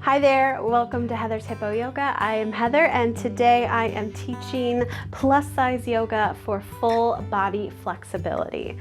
Hi there, welcome to Heather's Hippo Yoga. I am Heather and today I am teaching plus size yoga for full body flexibility.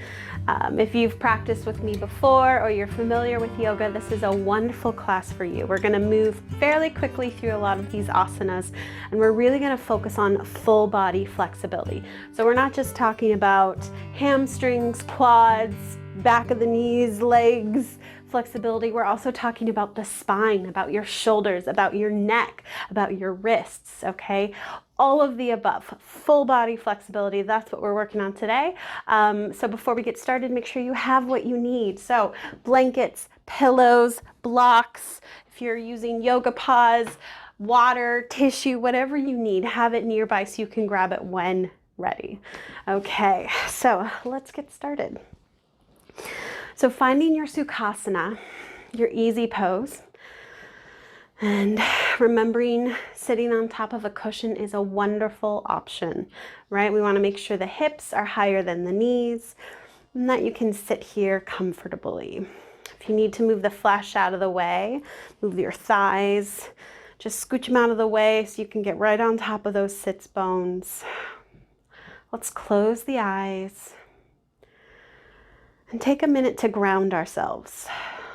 If you've practiced with me before or you're familiar with yoga, this is a wonderful class for you. We're going to move fairly quickly through a lot of these asanas and we're really going to focus on full body flexibility. So we're not just talking about hamstrings, quads, back of the knees, legs, flexibility. We're also talking about the spine, about your shoulders, about your neck, about your wrists, okay? All of the above, full body flexibility, that's what we're working on today. So before we get started, make sure you have what you need. So blankets, pillows, blocks, if you're using yoga paws, water, tissue, whatever you need, have it nearby so you can grab it when ready. Okay, so let's get started. So finding your Sukhasana, your easy pose, and remembering sitting on top of a cushion is a wonderful option, right? We want to make sure the hips are higher than the knees and that you can sit here comfortably. If you need to move the flesh out of the way, move your thighs, just scooch them out of the way so you can get right on top of those sits bones. Let's close the eyes. And take a minute to ground ourselves.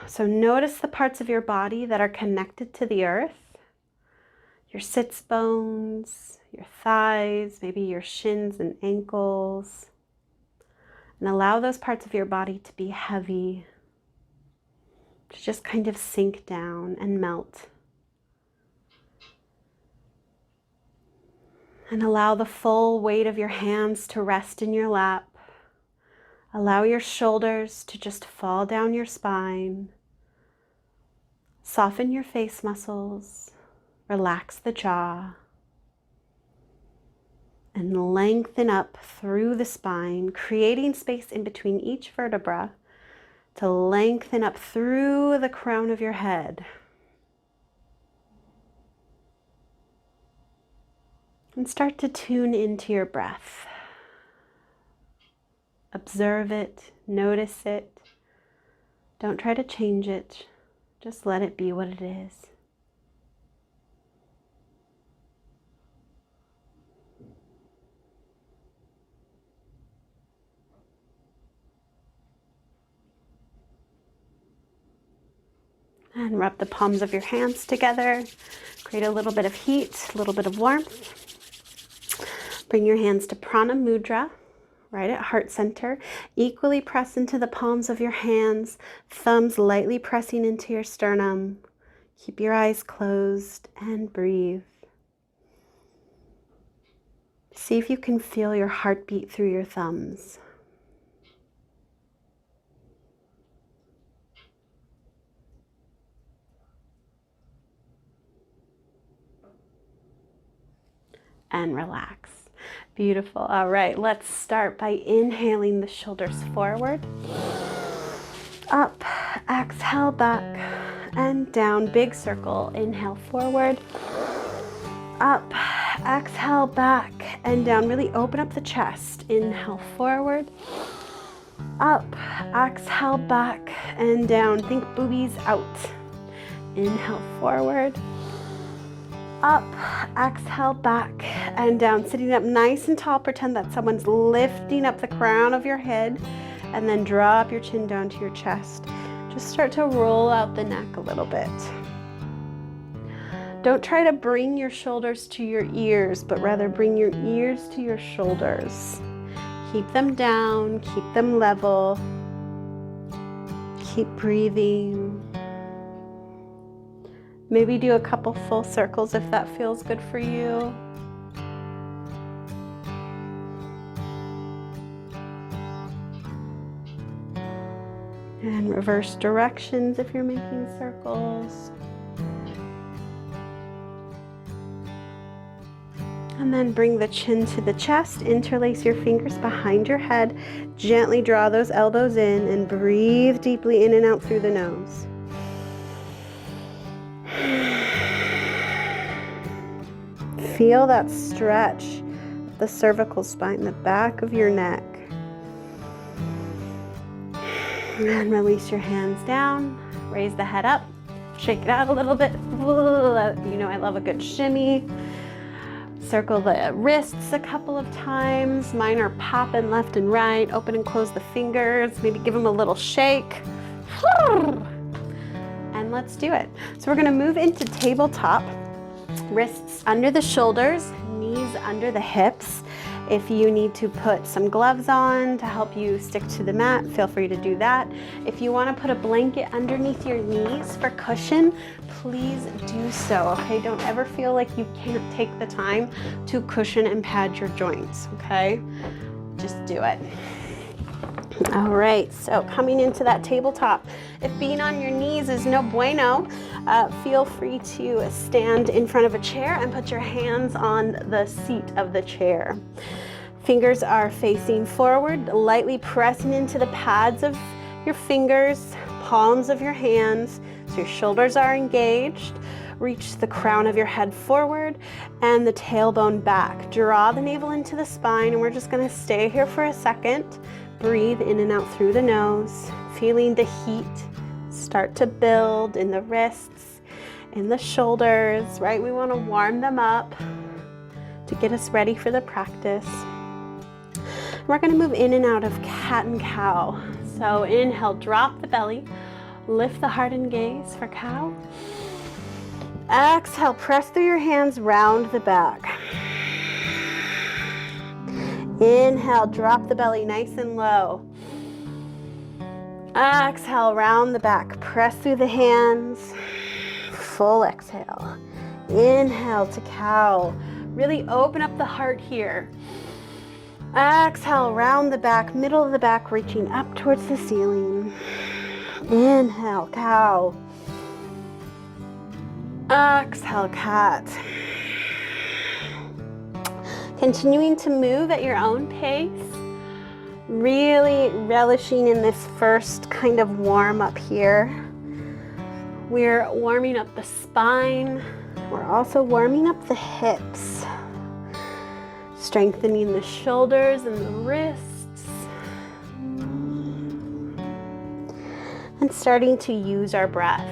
So notice the parts of your body that are connected to the earth. Your sits bones, your thighs, maybe your shins and ankles. And allow those parts of your body to be heavy, to just kind of sink down and melt. And allow the full weight of your hands to rest in your lap. Allow your shoulders to just fall down your spine. Soften your face muscles. Relax the jaw. And lengthen up through the spine, creating space in between each vertebra to lengthen up through the crown of your head. And start to tune into your breath. Observe it, notice it. Don't try to change it. Just let it be what it is. And rub the palms of your hands together. Create a little bit of heat, a little bit of warmth. Bring your hands to Prana Mudra. Right at heart center. Equally press into the palms of your hands, thumbs lightly pressing into your sternum. Keep your eyes closed and breathe. See if you can feel your heartbeat through your thumbs. And relax. Beautiful. All right, let's start by inhaling the shoulders forward. Up, exhale back and down, big circle. Inhale forward. Up, exhale back and down. Really open up the chest. Inhale forward. Up, exhale back and down. Think boobies out. Inhale forward. Up, exhale back and down. Sitting up nice and tall, pretend that someone's lifting up the crown of your head and then drop your chin down to your chest. Just start to roll out the neck a little bit. Don't try to bring your shoulders to your ears, but rather bring your ears to your shoulders. Keep them down, keep them level. Keep breathing. Maybe do a couple full circles if that feels good for you. And reverse directions if you're making circles. And then bring the chin to the chest, interlace your fingers behind your head, gently draw those elbows in and breathe deeply in and out through the nose. Feel that stretch of the cervical spine, the back of your neck. And release your hands down, raise the head up, Shake it out a little bit. You know I love a good shimmy. Circle the wrists a couple of times. Mine are popping left and right. Open and close the fingers. Maybe give them a little shake. And let's do it. So we're gonna move into tabletop. Wrists under the shoulders, knees under the hips. If you need to put some gloves on to help you stick to the mat, feel free to do that. If you want to put a blanket underneath your knees for cushion, please do so, okay? Don't ever feel like you can't take the time to cushion and pad your joints, okay? Just do it. All right, so coming into that tabletop. If being on your knees is no bueno, feel free to stand in front of a chair and put your hands on the seat of the chair. Fingers are facing forward, lightly pressing into the pads of your fingers, palms of your hands, so your shoulders are engaged. Reach the crown of your head forward and the tailbone back. Draw the navel into the spine, and we're just gonna stay here for a second. Breathe in and out through the nose, feeling the heat start to build in the wrists, in the shoulders, right? We want to warm them up to get us ready for the practice. We're going to move in and out of cat and cow. So inhale, drop the belly, lift the heart and gaze for cow. Exhale, press through your hands, round the back. Inhale, drop the belly nice and low. Exhale, round the back. Press through the hands. Full exhale. Inhale to cow. Really open up the heart here. Exhale, round the back, middle of the back, reaching up towards the ceiling. Inhale, cow. Exhale, cat. Continuing to move at your own pace, really relishing in this first kind of warm up here. We're warming up the spine. We're also warming up the hips, strengthening the shoulders and the wrists, and starting to use our breath.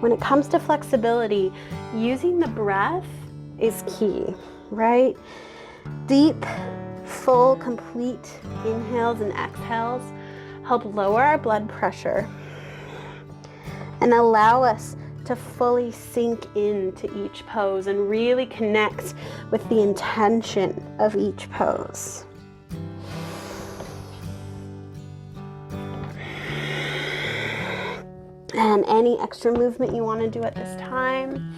When it comes to flexibility, using the breath is key, right? Deep, full, complete inhales and exhales help lower our blood pressure and allow us to fully sink into each pose and really connect with the intention of each pose. And any extra movement you want to do at this time,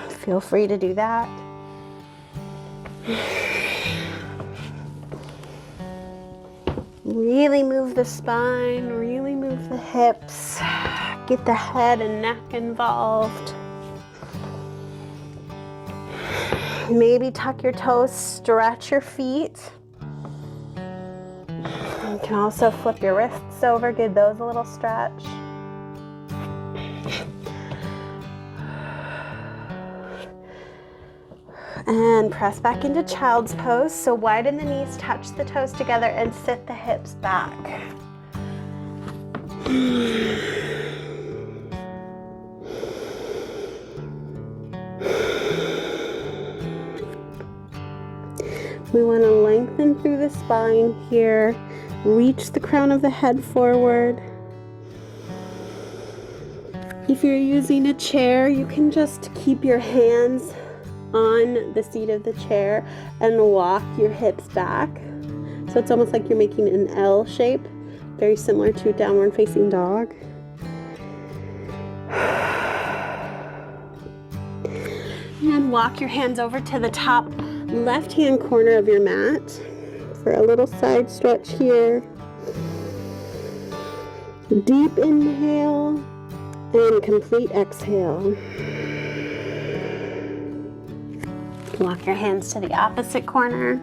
feel free to do that. Really move the spine, really move the hips, get the head and neck involved. Maybe tuck your toes, stretch your feet. You can also flip your wrists over, give those a little stretch. And press back into child's pose. So widen the knees, touch the toes together, and sit the hips back. We want to lengthen through the spine here. Reach the crown of the head forward. If you're using a chair, you can just keep your hands on the seat of the chair and walk your hips back. So it's almost like you're making an L shape, very similar to downward facing dog. And walk your hands over to the top left-hand corner of your mat for a little side stretch here. Deep inhale and complete exhale. Walk your hands to the opposite corner.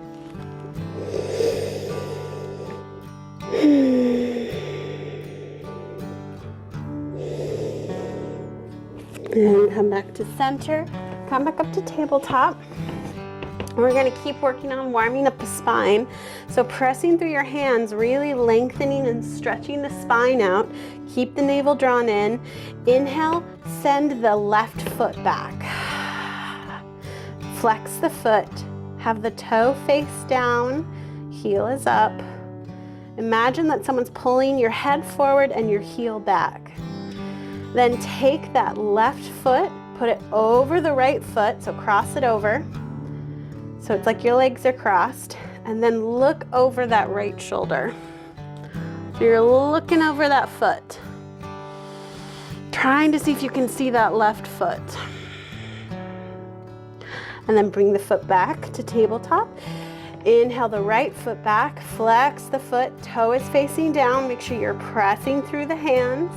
And come back to center. Come back up to tabletop. We're gonna keep working on warming up the spine. So pressing through your hands, really lengthening and stretching the spine out. Keep the navel drawn in. Inhale, send the left foot back. Flex the foot, have the toe face down, heel is up. Imagine that someone's pulling your head forward and your heel back. Then take that left foot, put it over the right foot, so cross it over. So it's like your legs are crossed, and then look over that right shoulder. So you're looking over that foot, trying to see if you can see that left foot. And then bring the foot back to tabletop. Inhale the right foot back, flex the foot, toe is facing down, make sure you're pressing through the hands.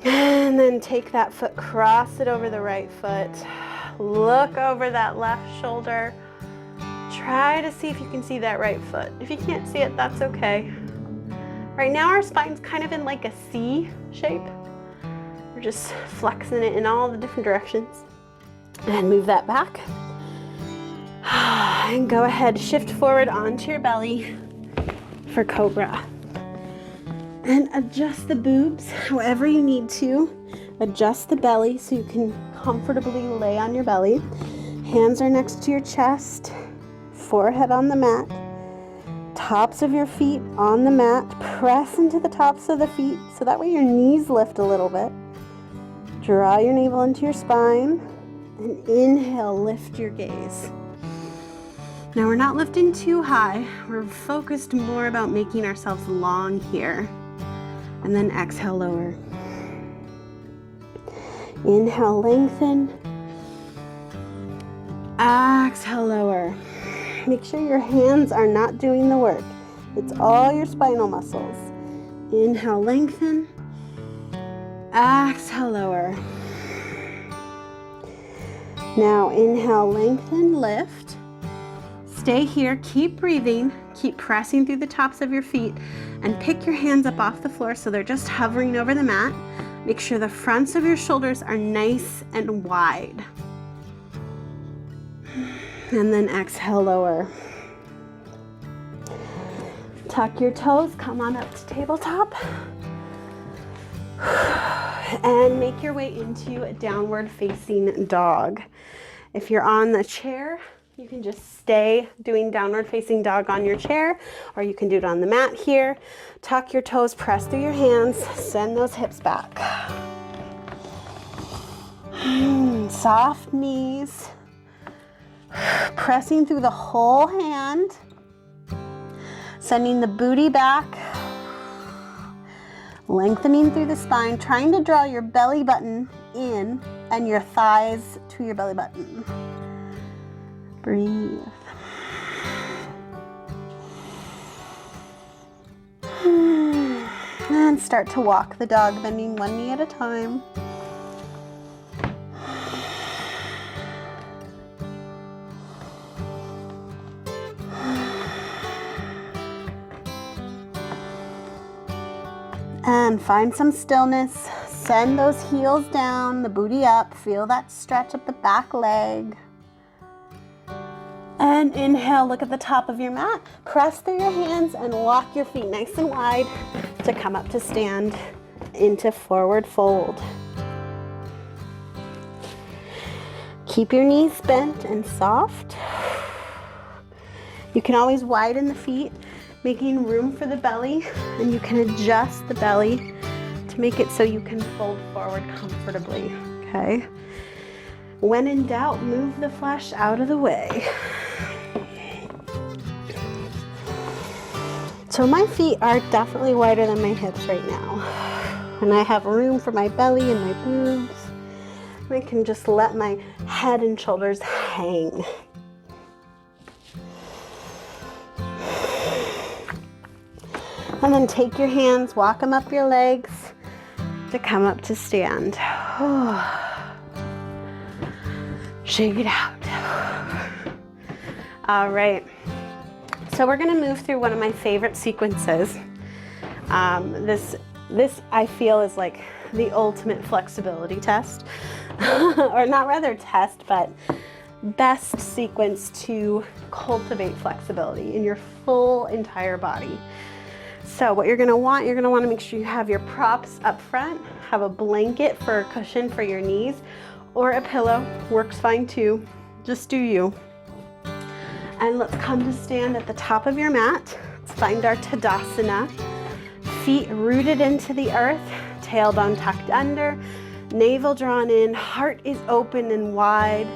And then take that foot, cross it over the right foot. Look over that left shoulder. Try to see if you can see that right foot. If you can't see it, that's okay. Right now our spine's kind of in like a C shape. We're just flexing it in all the different directions. And move that back. And go ahead, shift forward onto your belly for Cobra. And adjust the boobs however you need to. Adjust the belly so you can comfortably lay on your belly. Hands are next to your chest, forehead on the mat, tops of your feet on the mat. Press into the tops of the feet so that way your knees lift a little bit. Draw your navel into your spine and inhale, lift your gaze. Now we're not lifting too high. We're focused more about making ourselves long here. And then exhale, lower. Inhale, lengthen. Exhale, lower. Make sure your hands are not doing the work. It's all your spinal muscles. Inhale, lengthen. Exhale, lower. Now inhale, lengthen, lift. Stay here, keep breathing, keep pressing through the tops of your feet, and pick your hands up off the floor so they're just hovering over the mat. Make sure the fronts of your shoulders are nice and wide. And then exhale, lower. Tuck your toes, come on up to tabletop. And make your way into a downward facing dog. If you're on the chair, you can just stay doing downward facing dog on your chair, or you can do it on the mat here. Tuck your toes, press through your hands, send those hips back. Soft knees, pressing through the whole hand, sending the booty back, lengthening through the spine, trying to draw your belly button in and your thighs to your belly button. Breathe. And start to walk the dog, bending one knee at a time. And find some stillness. Send those heels down, the booty up. Feel that stretch up the back leg. And inhale, look at the top of your mat. Press through your hands and walk your feet nice and wide to come up to stand into forward fold. Keep your knees bent and soft. You can always widen the feet, making room for the belly, and you can adjust the belly to make it so you can fold forward comfortably, okay? When in doubt, move the flesh out of the way. So my feet are definitely wider than my hips right now. And I have room for my belly and my boobs. I can just let my head and shoulders hang. And then take your hands, walk them up your legs to come up to stand. Shake it out. All right. So we're going to move through one of my favorite sequences. This I feel is like the ultimate flexibility test, or not rather test, but best sequence to cultivate flexibility in your full entire body. So what you're gonna want to make sure you have your props up front, have a blanket for a cushion for your knees, or a pillow, works fine too. Just do you. And let's come to stand at the top of your mat. Let's find our Tadasana. Feet rooted into the earth, tailbone tucked under, navel drawn in, heart is open and wide.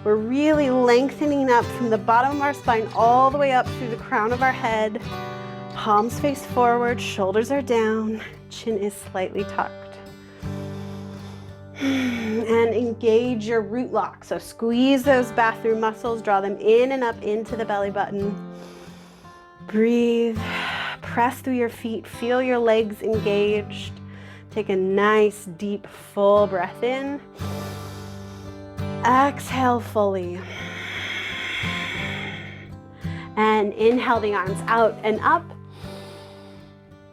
We're really lengthening up from the bottom of our spine all the way up through the crown of our head. Palms face forward, shoulders are down, chin is slightly tucked. And engage your root lock. So squeeze those bathroom muscles, draw them in and up into the belly button. Breathe, press through your feet, feel your legs engaged. Take a nice, deep, full breath in. Exhale fully. And inhale the arms out and up.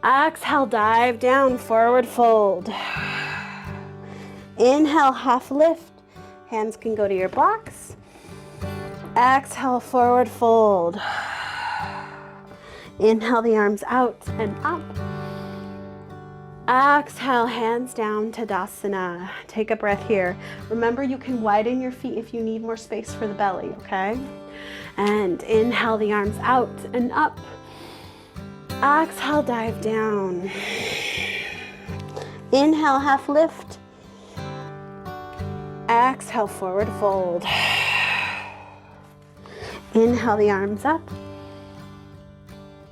Exhale, dive down, forward fold. Inhale, half lift. Hands can go to your blocks. Exhale, forward fold. Inhale the arms out and up. Exhale, hands down, Tadasana. Take a breath here. Remember, you can widen your feet if you need more space for the belly, okay? And inhale the arms out and up. Exhale, dive down. Inhale, half lift. Exhale, forward fold. Inhale the arms up.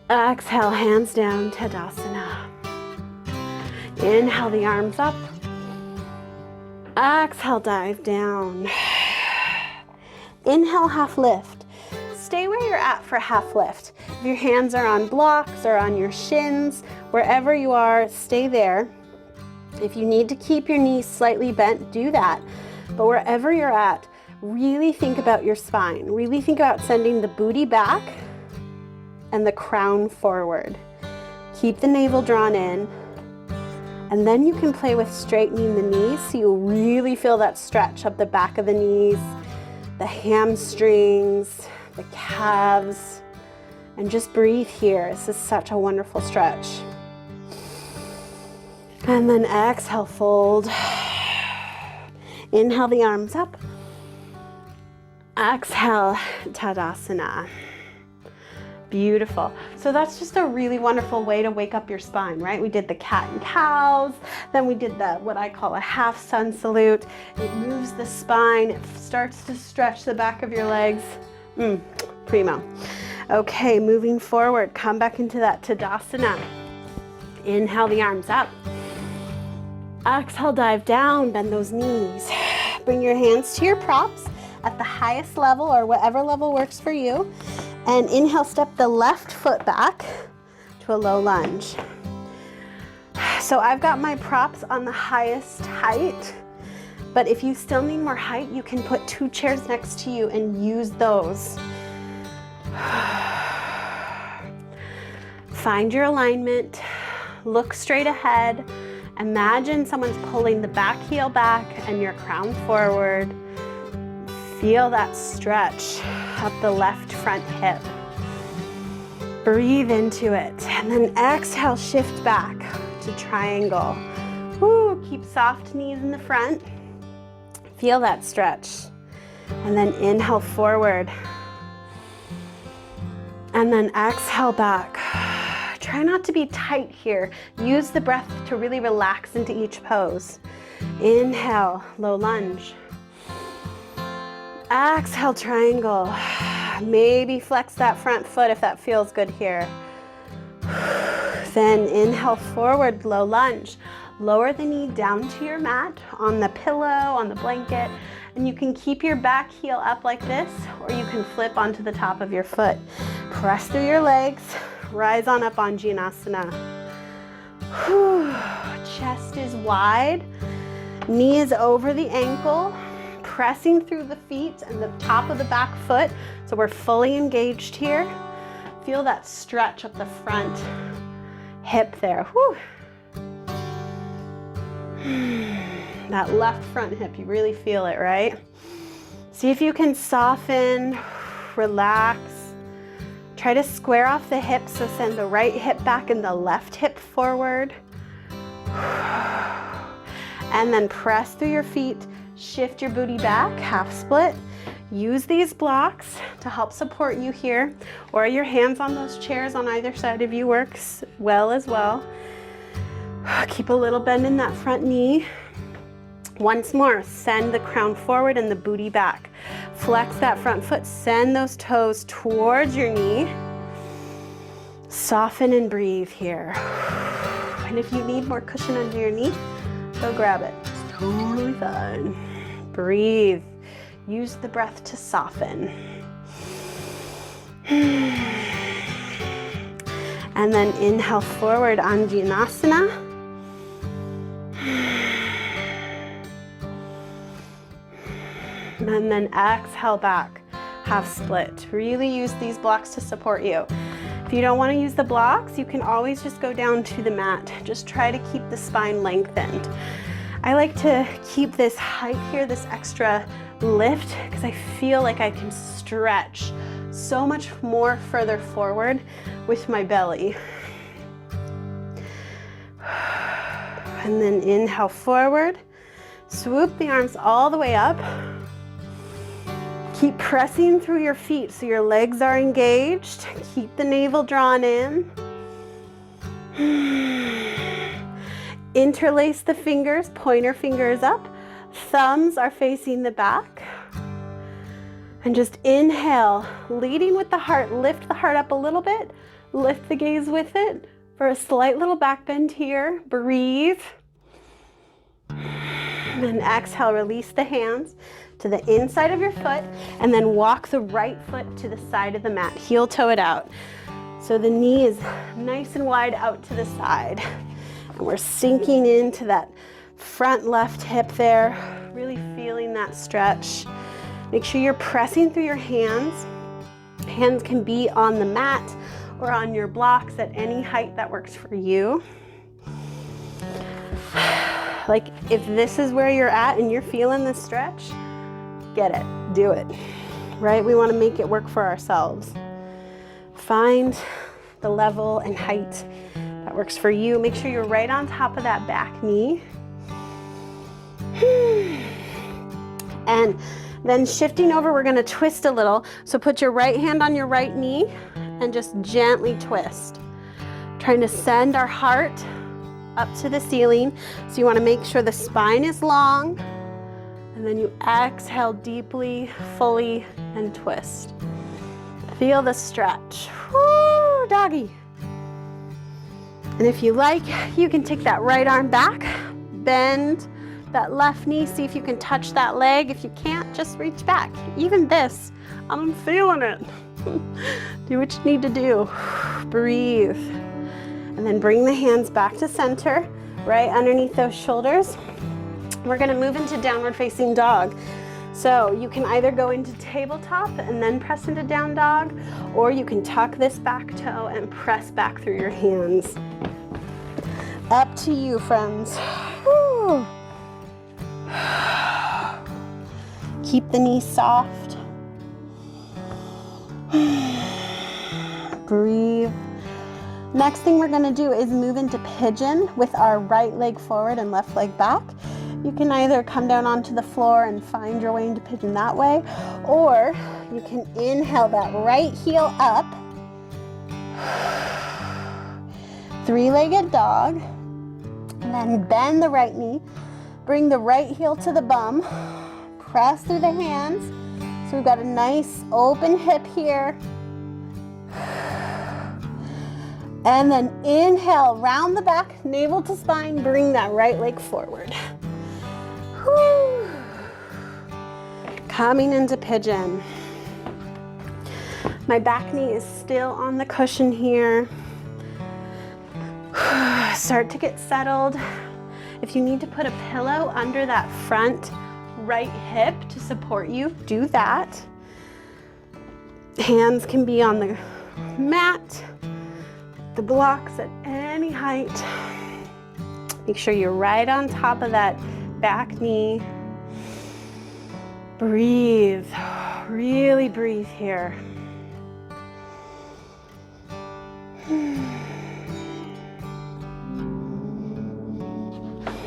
Exhale, hands down, Tadasana. Inhale the arms up. Exhale, dive down. Inhale, half lift. Stay where you're at for half lift. If your hands are on blocks or on your shins, wherever you are, stay there. If you need to keep your knees slightly bent, do that. But wherever you're at, really think about your spine. Really think about sending the booty back and the crown forward. Keep the navel drawn in. And then you can play with straightening the knees so you really feel that stretch up the back of the knees, the hamstrings, the calves, and just breathe here. This is such a wonderful stretch. And then exhale, fold. Inhale the arms up. Exhale, Tadasana. Beautiful. So that's just a really wonderful way to wake up your spine, right? We did the cat and cows, then we did the what I call a half sun salute. It moves the spine, it starts to stretch the back of your legs. Primo. Okay, moving forward, come back into that Tadasana. Inhale the arms up. Exhale, dive down, bend those knees. Bring your hands to your props at the highest level or whatever level works for you. And inhale, step the left foot back to a low lunge. So I've got my props on the highest height, but if you still need more height, you can put 2 chairs next to you and use those. Find your alignment, look straight ahead. Imagine someone's pulling the back heel back and your crown forward. Feel that stretch up the left front hip. Breathe into it. And then exhale, shift back to triangle. Woo, keep soft knees in the front. Feel that stretch. And then inhale forward. And then exhale back. Try not to be tight here. Use the breath to really relax into each pose. Inhale, low lunge. Exhale, triangle. Maybe flex that front foot if that feels good here. Then inhale forward, low lunge. Lower the knee down to your mat, on the pillow, on the blanket, and you can keep your back heel up like this, or you can flip onto the top of your foot. Press through your legs, rise on up on Janasana. Chest is wide, knee is over the ankle, pressing through the feet and the top of the back foot, so we're fully engaged here. Feel that stretch up the front hip there. Whew. That left front hip, you really feel it, right? See if you can soften, relax. Try to square off the hips, so send the right hip back and the left hip forward. And then press through your feet, shift your booty back, half split. Use these blocks to help support you here, or your hands on those chairs on either side of you works well as well. Keep a little bend in that front knee. Once more, send the crown forward and the booty back. Flex that front foot, send those toes towards your knee. Soften and breathe here. And if you need more cushion under your knee, go grab it. It's totally fine. Breathe. Use the breath to soften. And then inhale forward, Anjaneyasana. And then exhale back, half split. Really use these blocks to support you. If you don't want to use the blocks, you can always just go down to the mat. Just try to keep the spine lengthened. I like to keep this height here, this extra lift, because I feel like I can stretch so much more further forward with my belly. And then inhale forward, swoop the arms all the way up. Keep pressing through your feet so your legs are engaged. Keep the navel drawn in. Interlace the fingers, pointer fingers up. Thumbs are facing the back. And just inhale, leading with the heart. Lift the heart up a little bit. Lift the gaze with it for a slight little back bend here. Breathe. And then exhale, release the hands to the inside of your foot, and then walk the right foot to the side of the mat. Heel toe it out. So the knee is nice and wide out to the side. And we're sinking into that front left hip there, really feeling that stretch. Make sure you're pressing through your hands. Hands can be on the mat or on your blocks at any height that works for you. Like if this is where you're at and you're feeling the stretch, get it, do it, right? We want to make it work for ourselves. Find the level and height that works for you. Make sure you're right on top of that back knee. And then shifting over, we're going to twist a little. So put your right hand on your right knee and just gently twist. Trying to send our heart up to the ceiling. So you want to make sure the spine is long. And then you exhale deeply, fully, and twist. Feel the stretch. Woo, doggy. And if you like, you can take that right arm back, bend that left knee, see if you can touch that leg. If you can't, just reach back. Even this, I'm feeling it. Do what you need to do. Breathe. And then bring the hands back to center, right underneath those shoulders. We're gonna move into downward facing dog. So you can either go into tabletop and then press into down dog, or you can tuck this back toe and press back through your hands. Up to you, friends. Whew. Keep the knees soft. Breathe. Next thing we're gonna do is move into pigeon with our right leg forward and left leg back. You can either come down onto the floor and find your way into pigeon that way, or you can inhale that right heel up, three-legged dog, and then bend the right knee, bring the right heel to the bum, press through the hands. So we've got a nice open hip here. And then inhale, round the back, navel to spine, bring that right leg forward. Whew. Coming into pigeon. My back knee is still on the cushion here. Start to get settled. If you need to put a pillow under that front right hip to support you, do that. Hands can be on the mat, the blocks at any height. Make sure you're right on top of that back knee. Breathe, really breathe here.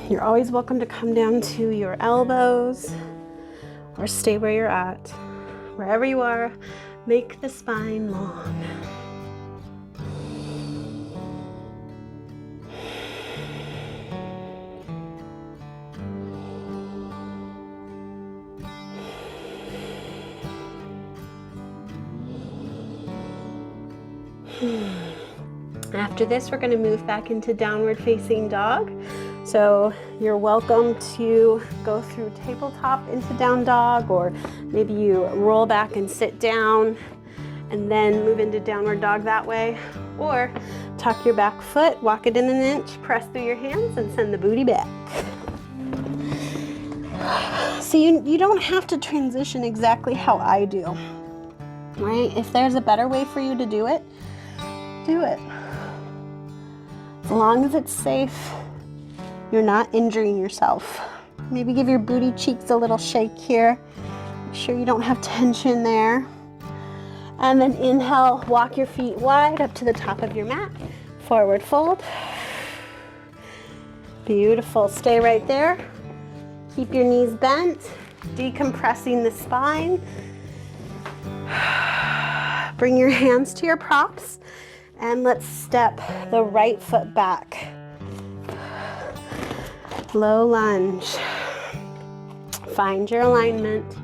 You're always welcome to come down to your elbows or stay where you're at. Wherever you are, make the spine long. After this, we're going to move back into downward facing dog. So you're welcome to go through tabletop into down dog, or maybe you roll back and sit down and then move into downward dog that way, or tuck your back foot, walk it in an inch, press through your hands and send the booty back. So you don't have to transition exactly how I do, right? If there's a better way for you to do it, do it. As long as it's safe, you're not injuring yourself. Maybe give your booty cheeks a little shake here. Make sure you don't have tension there. And then inhale, walk your feet wide up to the top of your mat. Forward fold. Beautiful, stay right there. Keep your knees bent, decompressing the spine. Bring your hands to your props. And let's step the right foot back. Low lunge. Find your alignment.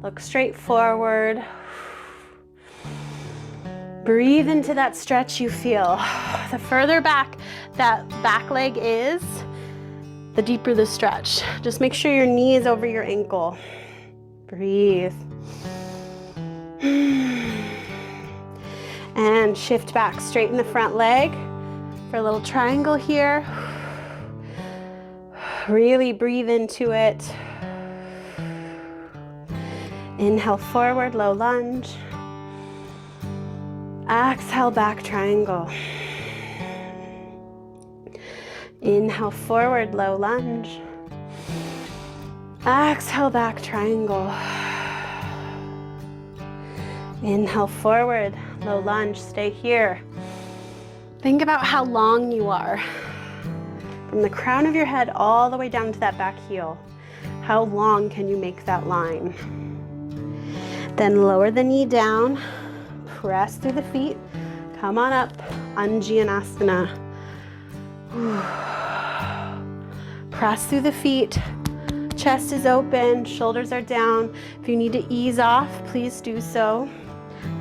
Look straight forward. Breathe into that stretch you feel. The further back that back leg is, the deeper the stretch. Just make sure your knee is over your ankle. Breathe. And shift back, straighten the front leg for a little triangle here. Really breathe into it. Inhale forward, low lunge. Exhale, back triangle. Inhale forward, low lunge. Exhale, back triangle. Inhale forward, low lunge, stay here. Think about how long you are. From the crown of your head all the way down to that back heel. How long can you make that line? Then lower the knee down, press through the feet, come on up, Anjaneyasana. Press through the feet, chest is open, shoulders are down. If you need to ease off, please do so.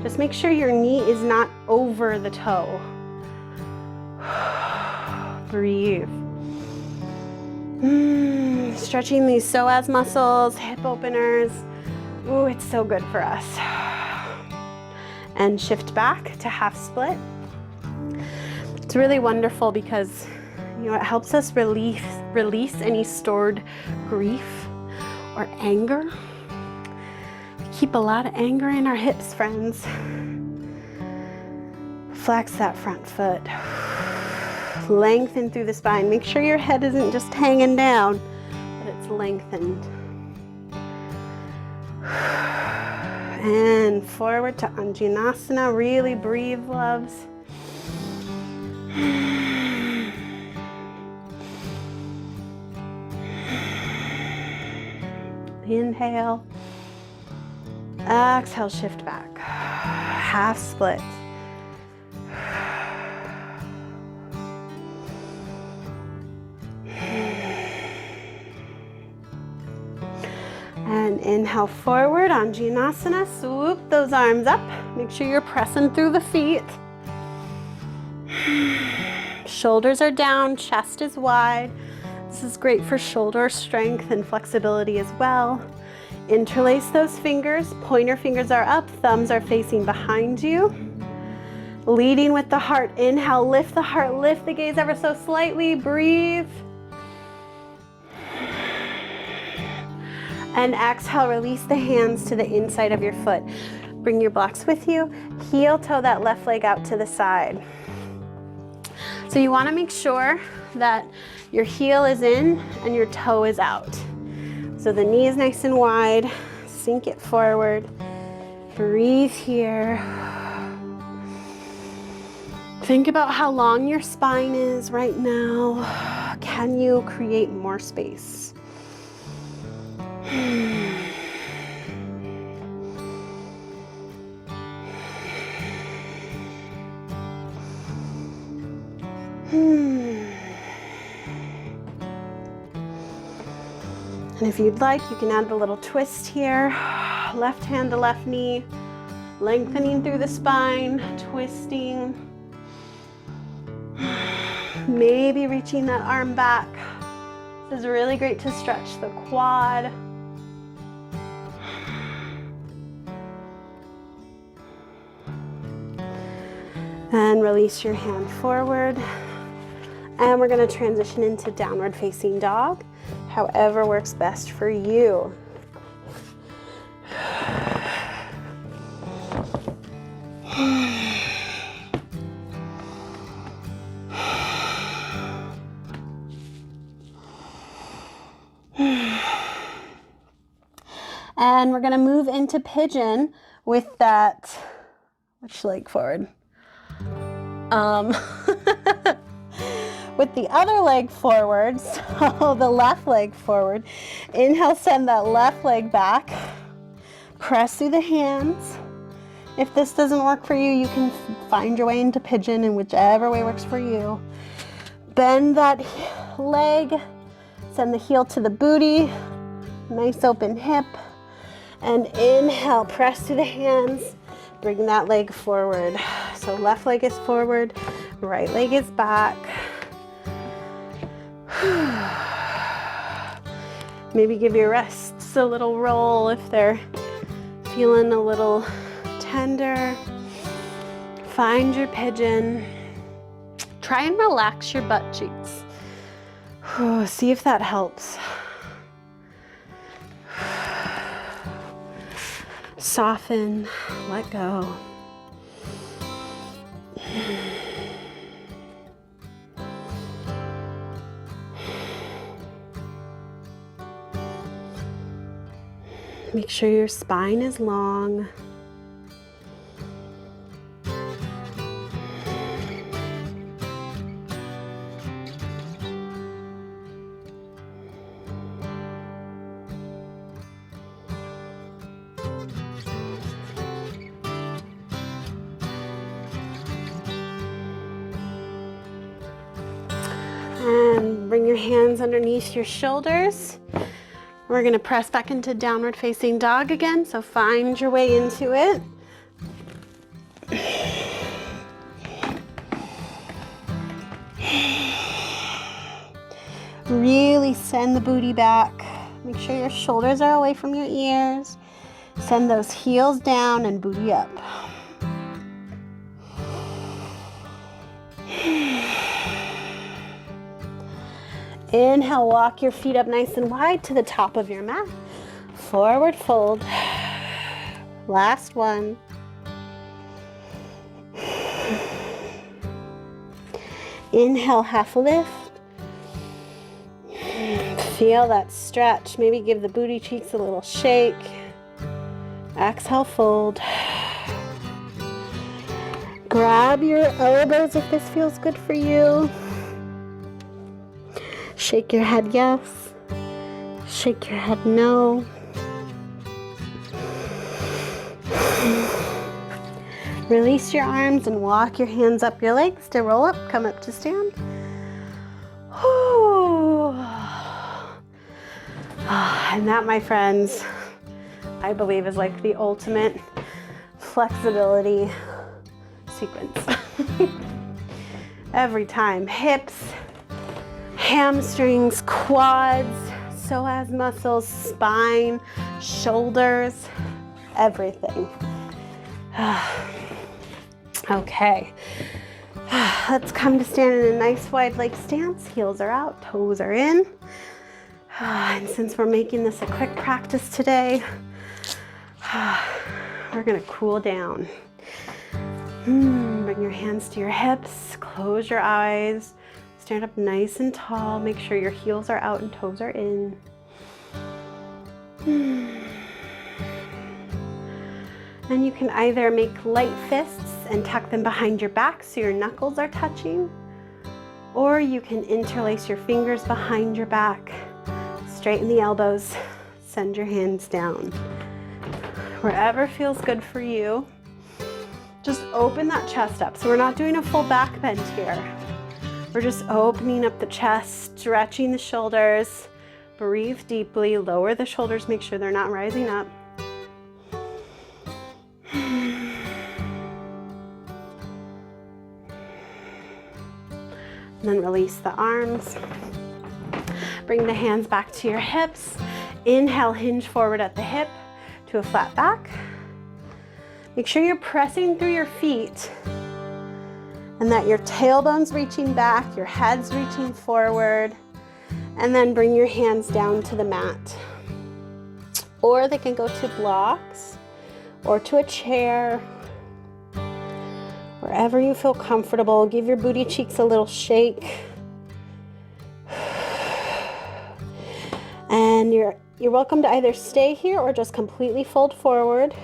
Just make sure your knee is not over the toe. Breathe. Stretching these psoas muscles, hip openers. Ooh, it's so good for us. And shift back to half split. It's really wonderful because it helps us release any stored grief or anger. Keep a lot of anger in our hips, friends. Flex that front foot. Lengthen through the spine. Make sure your head isn't just hanging down, but it's lengthened. And forward to Anjaneyasana. Really breathe, loves. Inhale. Exhale, shift back. Half split. And inhale forward, Anjaneyasana. Swoop those arms up. Make sure you're pressing through the feet. Shoulders are down, chest is wide. This is great for shoulder strength and flexibility as well. Interlace those fingers. Pointer fingers are up, thumbs are facing behind you. Leading with the heart. Inhale, lift the heart, lift the gaze ever so slightly. Breathe. And exhale, release the hands to the inside of your foot. Bring your blocks with you. Heel toe that left leg out to the side. So you want to make sure that your heel is in and your toe is out. So the knee is nice and wide. Sink it forward. Breathe here. Think about how long your spine is right now. Can you create more space? And if you'd like, you can add a little twist here. Left hand to left knee, lengthening through the spine, twisting. Maybe reaching that arm back. This is really great to stretch the quad. And release your hand forward. And we're going to transition into downward facing dog, however works best for you. And we're going to move into pigeon with that, which leg forward? With the other leg forward, so the left leg forward. Inhale, send that left leg back. Press through the hands. If this doesn't work for you, you can find your way into pigeon in whichever way works for you. Bend that leg, send the heel to the booty, nice open hip. And inhale, press through the hands, bring that leg forward. So left leg is forward, right leg is back. Maybe give your wrists a little roll if they're feeling a little tender. Find your pigeon. Try and relax your butt cheeks. See if that helps. Soften, let go. Make sure your spine is long. And bring your hands underneath your shoulders. We're going to press back into downward facing dog again, so find your way into it. Really send the booty back. Make sure your shoulders are away from your ears. Send those heels down and booty up. Inhale, walk your feet up nice and wide to the top of your mat. Forward fold. Last one. Inhale, half lift. Feel that stretch. Maybe give the booty cheeks a little shake. Exhale, fold. Grab your elbows if this feels good for you. Shake your head yes. Shake your head no. Release your arms and walk your hands up your legs to roll up, come up to stand. And that, my friends, I believe is like the ultimate flexibility sequence. Every time, hips, hamstrings, quads, psoas muscles, spine, shoulders, everything. Okay, let's come to stand in a nice wide leg stance. Heels are out, toes are in. And since we're making this a quick practice today, we're gonna cool down. Bring your hands to your hips, close your eyes, stand up nice and tall. Make sure your heels are out and toes are in. And you can either make light fists and tuck them behind your back so your knuckles are touching, or you can interlace your fingers behind your back, straighten the elbows, send your hands down. Wherever feels good for you. Just open that chest up. So we're not doing a full back bend here. We're just opening up the chest, stretching the shoulders. Breathe deeply, lower the shoulders, make sure they're not rising up. And then release the arms. Bring the hands back to your hips. Inhale, hinge forward at the hip to a flat back. Make sure you're pressing through your feet and that your tailbone's reaching back, your head's reaching forward, and then bring your hands down to the mat. Or they can go to blocks or to a chair. Wherever you feel comfortable, give your booty cheeks a little shake. And you're welcome to either stay here or just completely fold forward.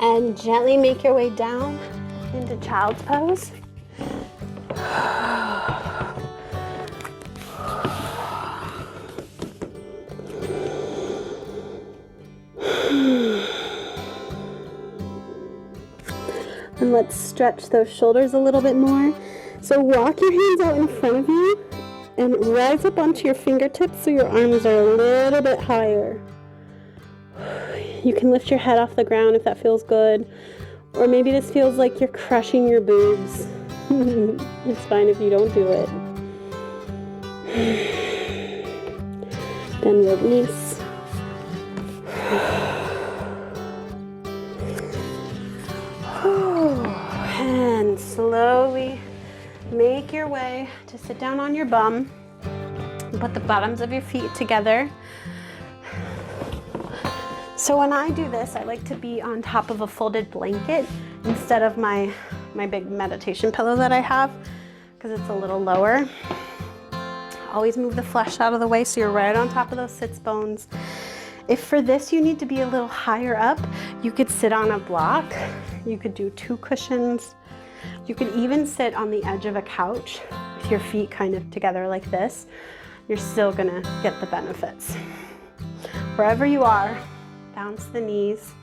And gently make your way down into child's pose. And let's stretch those shoulders a little bit more. So walk your hands out in front of you and rise up onto your fingertips so your arms are a little bit higher. You can lift your head off the ground if that feels good. Or maybe this feels like you're crushing your boobs. It's fine if you don't do it. Then release. And slowly make your way to sit down on your bum. Put the bottoms of your feet together. So when I do this, I like to be on top of a folded blanket instead of my big meditation pillow that I have, because it's a little lower. Always move the flesh out of the way so you're right on top of those sits bones. If for this you need to be a little higher up, you could sit on a block. You could do 2 cushions. You could even sit on the edge of a couch with your feet kind of together like this. You're still gonna get the benefits. Wherever you are, bounce the knees.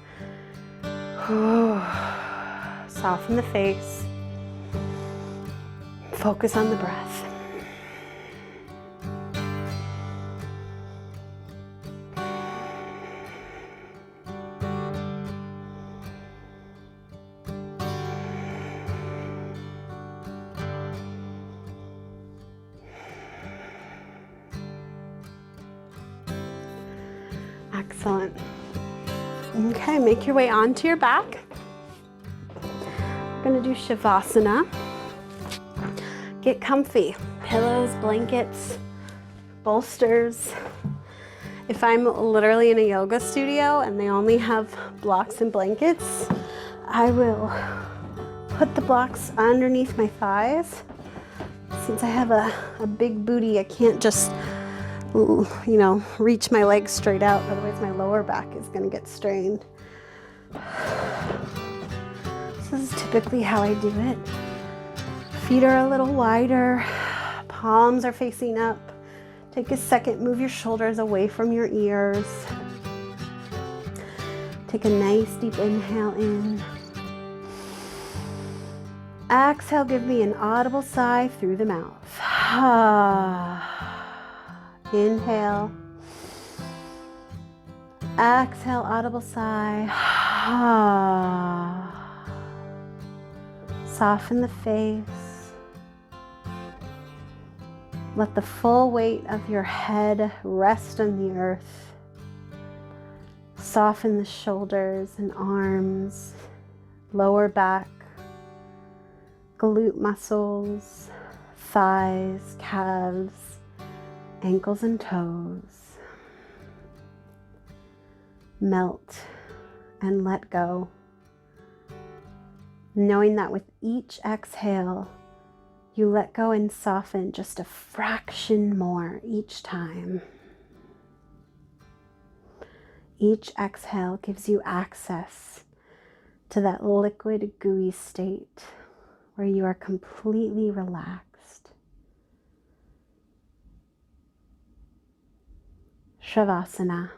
Soften the face. Focus on the breath. Excellent. Okay, make your way onto your back. We're gonna do Savasana. Get comfy. Pillows, blankets, bolsters. If I'm literally in a yoga studio and they only have blocks and blankets, I will put the blocks underneath my thighs. Since I have a big booty, I can't just reach my legs straight out, otherwise my lower back is gonna get strained. This is typically how I do it. Feet are a little wider, palms are facing up. Take a second, move your shoulders away from your ears. Take a nice deep inhale in. Exhale, give me an audible sigh through the mouth. Inhale. Exhale, audible sigh. Soften the face. Let the full weight of your head rest on the earth. Soften the shoulders and arms, lower back, glute muscles, thighs, calves, ankles and toes. melt and let go, knowing that with each exhale, you let go and soften just a fraction more each time. Each exhale gives you access to that liquid, gooey state where you are completely relaxed. Savasana.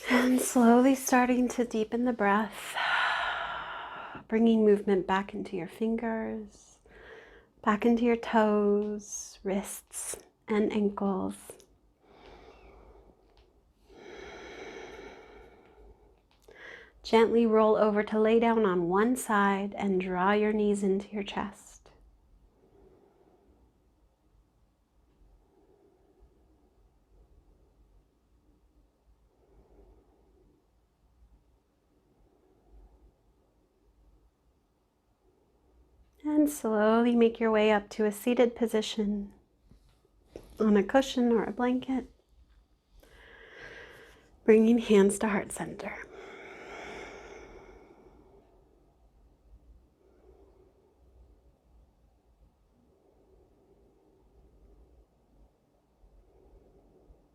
And slowly starting to deepen the breath, bringing movement back into your fingers, back into your toes, wrists, and ankles. Gently roll over to lay down on one side and draw your knees into your chest. And slowly make your way up to a seated position on a cushion or a blanket, bringing hands to heart center.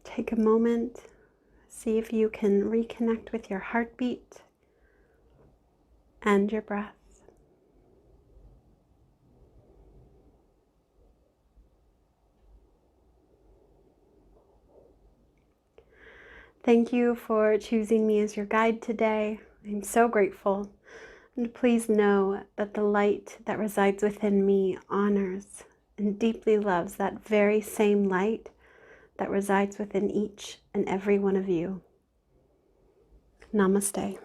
Take a moment, see if you can reconnect with your heartbeat and your breath. Thank you for choosing me as your guide today. I'm so grateful. And please know that the light that resides within me honors and deeply loves that very same light that resides within each and every one of you. Namaste.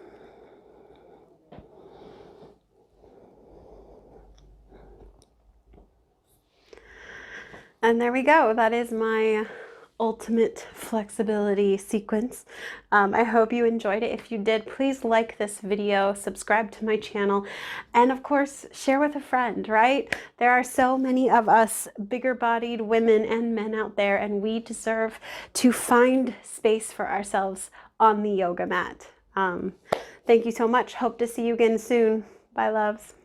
And there we go. That is my ultimate flexibility sequence. I hope you enjoyed it. If you did, please like this video, subscribe to my channel, and of course, share with a friend, right? There are so many of us bigger-bodied women and men out there, and we deserve to find space for ourselves on the yoga mat. Thank you so much. Hope to see you again soon. Bye, loves.